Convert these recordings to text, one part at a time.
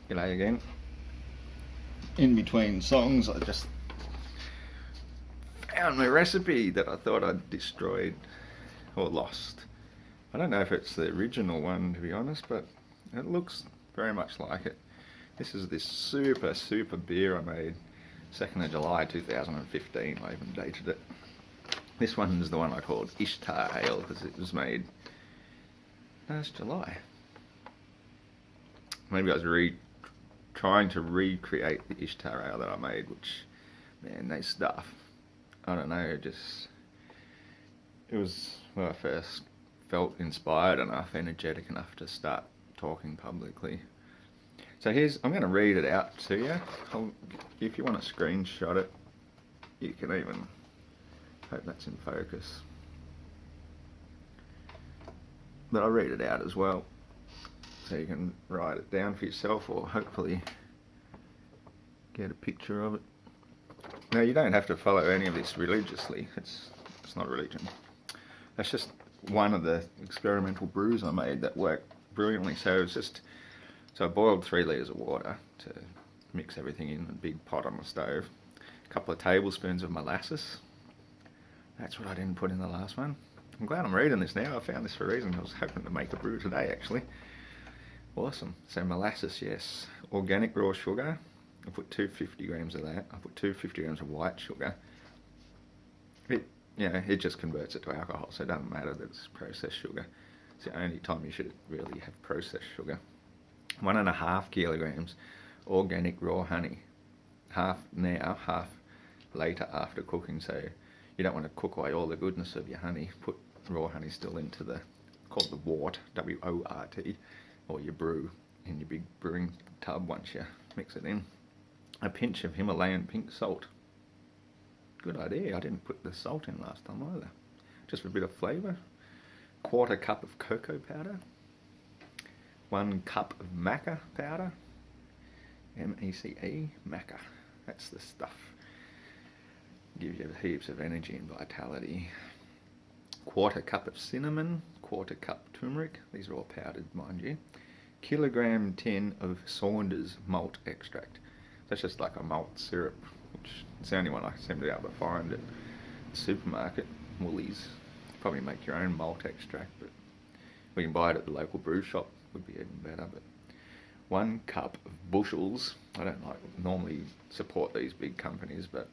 G'day again. In between songs, I just found my recipe that I thought I'd destroyed or lost. I don't know if it's the original one, to be honest, but it looks very much like it. This is this super beer I made 2nd of July 2015. I even dated it. This one is the one I called Ishtar Ale because it was made last July. Maybe I was trying to recreate the Ishtar Ale that I made, which, man, they stuff. I don't know, it was when I first felt inspired enough, energetic enough to start talking publicly. So I'm going to read it out to you. If you want to screenshot it, you can even, hope that's in focus. But I'll read it out as well, so you can write it down for yourself or hopefully get a picture of it. Now, you don't have to follow any of this religiously. It's not religion. That's just one of the experimental brews I made that worked brilliantly. So I boiled 3 litres of water to mix everything in a big pot on the stove. A couple of tablespoons of molasses. That's what I didn't put in the last one. I'm glad I'm reading this now. I found this for a reason. I was hoping to make a brew today, actually. Awesome. So molasses, yes. Organic raw sugar. I put 250 grams of that. I put 250 grams of white sugar. It just converts it to alcohol, so it doesn't matter that it's processed sugar. It's the only time you should really have processed sugar. 1.5 kilograms organic raw honey. Half now, half later after cooking, so you don't want to cook away all the goodness of your honey. Put raw honey still into called the wort, W-O-R-T, or your brew in your big brewing tub once you mix it in. A pinch of Himalayan pink salt. Good idea, I didn't put the salt in last time either. Just a bit of flavour. 1/4 cup of cocoa powder. 1 cup of maca powder. M-E-C-E, maca. That's the stuff. Gives you heaps of energy and vitality. 1/4 cup of cinnamon. 1/4 cup turmeric. These are all powdered, mind you. Kilogram tin of Saunders malt extract. That's just like a malt syrup, which is the only one I seem to be able to find at the supermarket. Woolies. Probably make your own malt extract, but we can buy it at the local brew shop. Would be even better. But 1 cup of Bushels. I don't normally support these big companies, but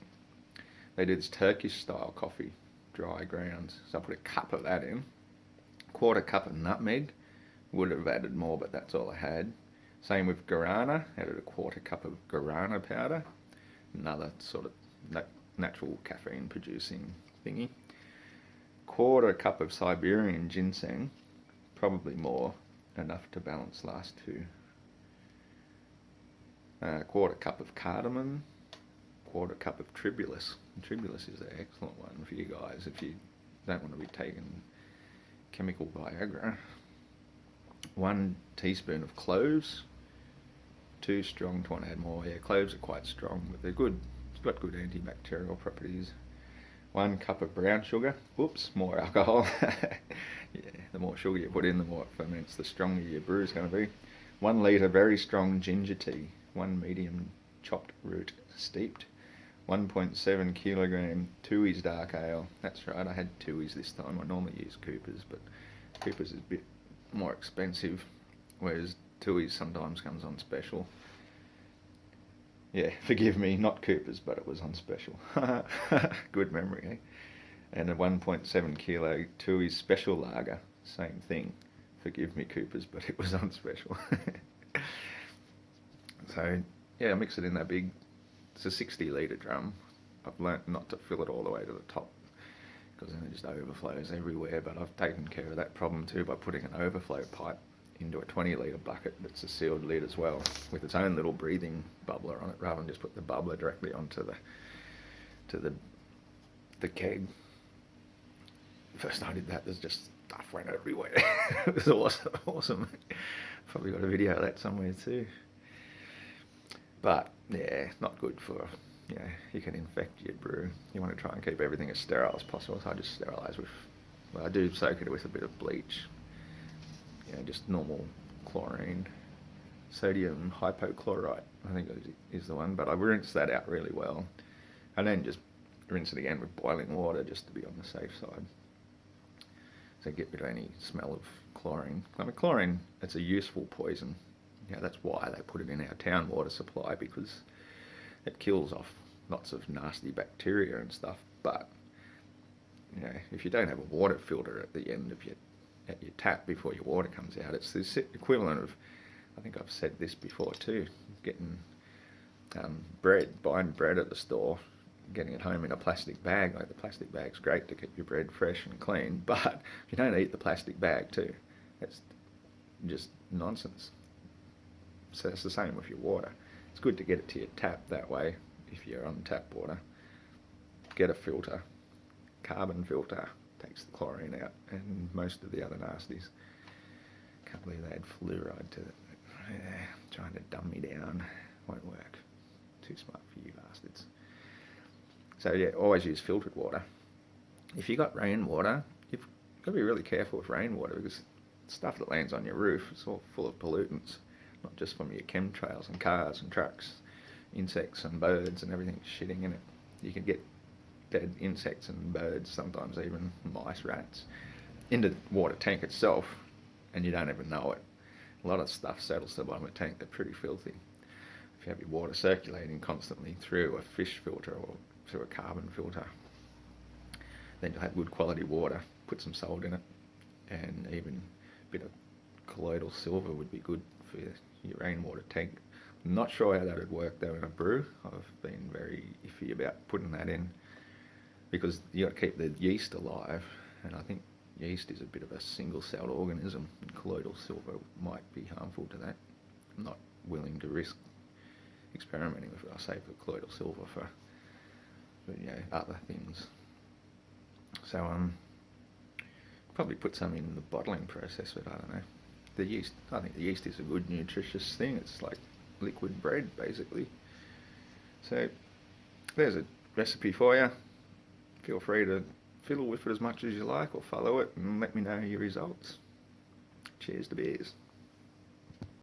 they do this Turkish style coffee, dry grounds. So I put a cup of that in. 1/4 cup of nutmeg. Would have added more, but that's all I had. Same with guarana. Added a 1/4 cup of guarana powder. Another sort of natural caffeine producing thingy. 1/4 cup of Siberian ginseng. Probably more. Enough to balance last two. 1/4 cup of cardamom. 1/4 cup of tribulus. And tribulus is an excellent one for you guys if you don't want to be taking chemical Viagra. 1 teaspoon of cloves. Too strong to want to add more. Yeah, cloves are quite strong, but they're good. It's got good antibacterial properties. 1 cup of brown sugar. Whoops, more alcohol. Yeah, the more sugar you put in, the more it ferments, the stronger your brew is going to be. 1 litre very strong ginger tea. 1 medium chopped root steeped. 1.7 kilogram Tooheys dark ale. That's right, I had Tooheys this time. I normally use Cooper's, but Cooper's is a bit more expensive, whereas Tooheys sometimes comes on special. Yeah, forgive me, not Cooper's, but it was on special. Good memory, eh? And a 1.7 kilo Tooheys special lager, same thing. Forgive me, Cooper's, but it was on special. So, yeah, I mix it in that big, it's a 60 litre drum. I've learnt not to fill it all the way to the top, because then it just overflows everywhere, but I've taken care of that problem too by putting an overflow pipe into a 20 litre bucket that's a sealed lid as well, with its own little breathing bubbler on it, rather than just put the bubbler directly onto the keg. First time I did that, there's just stuff went everywhere. It was awesome. Probably got a video of that somewhere too. But yeah, not good for, you can infect your brew. You want to try and keep everything as sterile as possible, so I just sterilise with, I do soak it with a bit of bleach. Just normal chlorine. sodium hypochlorite, I think is the one, but I rinse that out really well, and then just rinse it again with boiling water just to be on the safe side. So get rid of any smell of chlorine. I mean, chlorine, it's a useful poison. That's why they put it in our town water supply, because it kills off lots of nasty bacteria and stuff. But if you don't have a water filter at the end of your tap before your water comes out, it's the equivalent of, I think I've said this before too, getting buying bread at the store, getting it home in a plastic bag. Like, the plastic bag's great to keep your bread fresh and clean, but if you don't eat the plastic bag too, it's just nonsense. So it's the same with your water. It's good to get it to your tap that way. If you're on tap water, get a filter, carbon filter, takes the chlorine out and most of the other nasties. Can't believe they add fluoride to it. Trying to dumb me down, won't work. Too smart for you bastards. So yeah, always use filtered water. If you got rainwater, you've got to be really careful with rainwater, because stuff that lands on your roof, it's all full of pollutants, not just from your chemtrails and cars and trucks, insects and birds and everything shitting in it. You can get dead insects and birds, sometimes even mice, rats, into the water tank itself, and you don't even know it. A lot of stuff settles to the bottom of the tank. They're pretty filthy. If you have your water circulating constantly through a fish filter or through a carbon filter, then you'll have good quality water. Put some salt in it, and even a bit of colloidal silver would be good for your rainwater tank. I'm not sure how that would work though in a brew. I've been very iffy about putting that in, because you got to keep the yeast alive, and I think yeast is a bit of a single-celled organism, and colloidal silver might be harmful to that. I'm not willing to risk experimenting with it. I'll save the colloidal silver for other things. So probably put some in the bottling process, but I don't know. The yeast, I think the yeast is a good nutritious thing. It's like liquid bread basically. So there's a recipe for you. Feel free to fiddle with it as much as you like, or follow it and let me know your results. Cheers to beers.